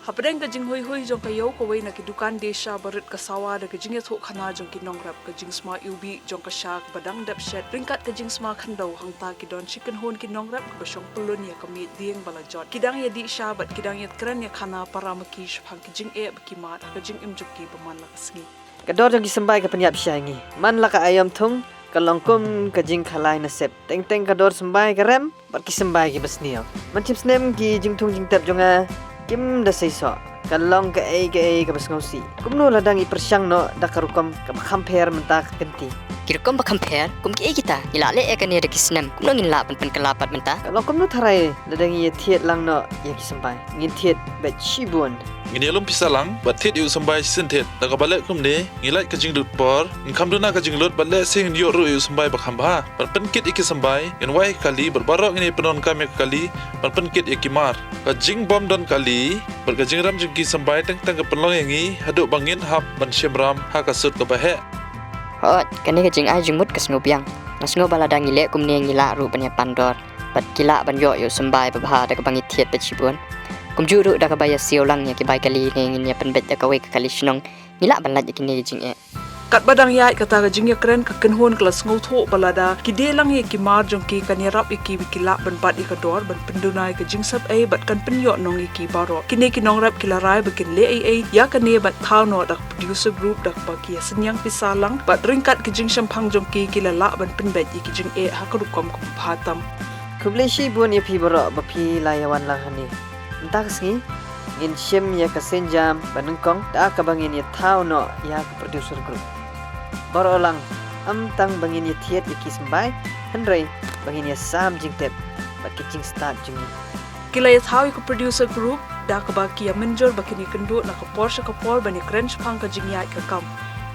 Hapadeng ka jing hui jong kayo kaway na kidukan desha barit kasawa da ka jing yato khana jong kinongrap ka jing sma ubi jong ka syak badang dap shet ringkat ka jing sma khandaw hangta kidon chicken hon kinongrap ka basyong pulun ya kami dieng balajot kidang ya di syabat kidang ya kran ya khana para maki shphang ka jing bakimat ka jing imjuki paman la kasngi kador jong kisambay ka panyap syangi man la ka ayam thung kalongkum ka jing khalai na sep teng kador sambay ka rem bat kisambay ki basniyo man chips nem ki jing thung jing tap jonga kim da seiso kalong ka ka bas ngausi kumno ladang i persyang no da karukom ka compare mentak kenti Kirakom ba compare kum ki kita nilale kan ya kisnem kum ngin la pen kelapat menta kalau kumno tharai ladang i thiet lang no ya kisambai ngin thiet ba chibun ngini alum pisalang batit yu sambai sintet daga balek kumne ngilai kajing lut por ngkam duna kajing lut balek sing yu ru yu sambai bakhamba berpenkit iki sambai ngan wai kali berbarok ngini penon kami kali berpenkit iki mar kajing bom don kali berkajing ram jengki sambai teng ke penlong yangi haduk bangin hap ban syamram ha kasut ke bahe hot kani kajing ai jingmut kasngopiang nasngo baladang ngile kum ne ngila ru panya pandor bat kila ban yo yu sambai babha daga bangit thiet pechibun kum juru daga baya siolang ya ki bai kali ne ngin ya penbet daga wei kali shnong ngila ban la jikini jing kat badang ya kata ka jing ya kran ka kenhon klas ngotho balada ki delang ye ki mar jong ki kan yarap iki bikila ban pat ikador ban pendunai ka jing sap bat kan penyo nong iki baro kini ki nong rap kilarai bakin le ya kan ne bat thau no dak producer group dak ba ki senyang pisalang bat ringkat ki jing shampang jong ki kilala ban penbet iki jing hakarukom ko phatam kubleshi bun ya pi baro ba pi layawan la hani entak singi ngin syem ya ka senjam banengkong da ka bangin ya thau no ya ka producer group borolang tang bangin ya thiet iki sambai handrai bangin ya sam jing tep ba kitching start jing kilay thau ko producer group da ka ba ki ya menjor bakini kendo na ka porsche ka por bani crunch phang ka jing ya ka kam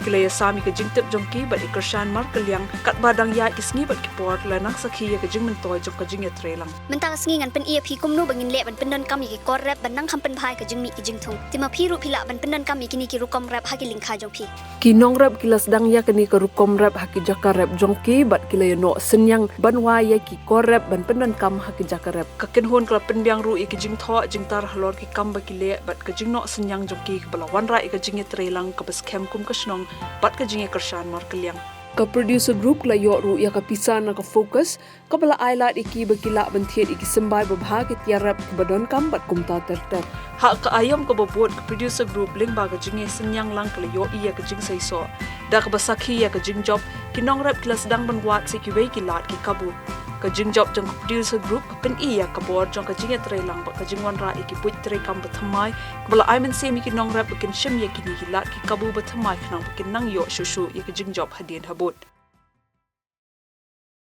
kilay sami ka jing tep jongki ba ikershan mar kalyang kat badang ya kisngi ba ki por la nak sakhi ya ka jing mentoy jong ka jing ya trelang mentang sngi ngan pen ia phi kumnu bangin le ban penon kam yi kor rap ban nang kham pen phai ka jing mi ki jing thung tima phi ru phila ban penon kam yi kini ki rukom rap ha ki lingkha jong phi kinong rap kilas dang ya kani ka rukom rap haki jaka rap jongki bat kilay no senyang banwa ya ki kor rap ban penon kam haki jaka rap ka kenhon kla penbyang ru iki jing tho jing tar halor ki kam ba kile bat ka jing no senyang jongki bala wanra ka jing ya trelang ka bas kem kum ka snong bat ka jing ya kershan mar kalyang ka producer group la yo ru ya ka pisan na ka focus ka bala ailat iki bakila banthiet iki sembai babha ki tiarap badon kam bat kumta terter ha ka ayom ka bobot ka producer group ling ba ka jinge senyang lang ka yo iya ka jing saiso da ka basakhi ya ka jing job kinong rap klas dang ban wat se ki wei ki lat ki kabu ka jing job jong producer group ka pen iya ka bor jong ka jinge trelang ba ka jing wan ra iki put tre kam bathamai bala aimen se mi kinong rap kin shim ya ki ni lat ki kabu bathamai khnang kin nang yo shushu ya ka jing job hadin habot